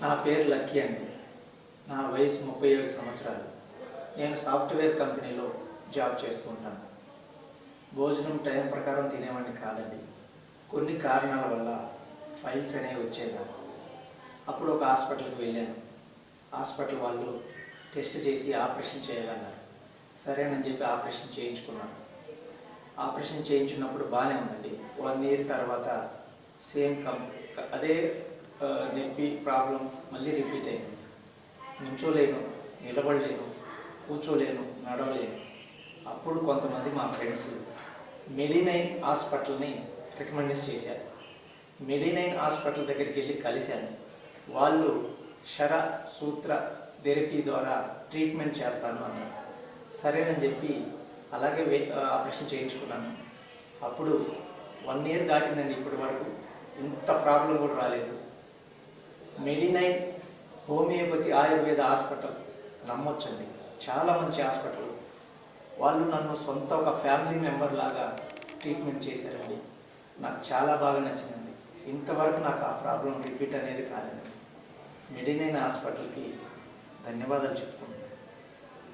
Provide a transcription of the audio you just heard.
నా పేరు లక్కీ అండి. నా వయసు 37 సంవత్సరాలు. నేను సాఫ్ట్వేర్ కంపెనీలో జాబ్ చేస్తూ ఉంటాను. భోజనం టైం ప్రకారం తినేవాడిని కాదండి. కొన్ని కారణాల వల్ల ఫైల్స్ అనేవి వచ్చేవి నాకు. అప్పుడు ఒక హాస్పిటల్కి వెళ్ళాను. హాస్పిటల్ వాళ్ళు టెస్ట్ చేసి ఆపరేషన్ చేయాలన్నారు. సరేనని చెప్పి ఆపరేషన్ చేయించుకున్నాను. ఆపరేషన్ చేయించున్నప్పుడు బాగానే ఉందండి. 1 ఇయర్ తర్వాత సేమ్ అదే నొప్పి ప్రాబ్లం మళ్ళీ రిపీట్ అయింది. నించోలేను, నిలబడలేను, కూర్చోలేను, నడవలేను. అప్పుడు కొంతమంది మా ఫ్రెండ్స్ మెడినైన్ హాస్పిటల్ని రికమెండ్ చేశారు. మెడినైన్ హాస్పిటల్ దగ్గరికి వెళ్ళి కలిశాను. వాళ్ళు శర సూత్ర థెరపీ ద్వారా ట్రీట్మెంట్ చేస్తాను అన్నారు. సరేనని చెప్పి అలాగే ఆపరేషన్ చేయించుకున్నాను. అప్పుడు 1 ఇయర్ దాటిందండి. ఇప్పటి వరకు ఇంత ప్రాబ్లం కూడా రాలేదు. మెడినైన్ హోమియోపతి ఆయుర్వేద హాస్పిటల్ నమ్మొచ్చండి. చాలా మంచి హాస్పిటల్. వాళ్ళు నన్ను సొంత ఒక ఫ్యామిలీ మెంబర్ లాగా ట్రీట్మెంట్ చేశారండి. నాకు చాలా బాగా నచ్చిందండి. ఇంతవరకు నాకు ఆ ప్రాబ్లం రిపీట్ అనేది కాలేదండి. మెడినైన్ హాస్పిటల్కి ధన్యవాదాలు చెప్పుకుంటున్నాను.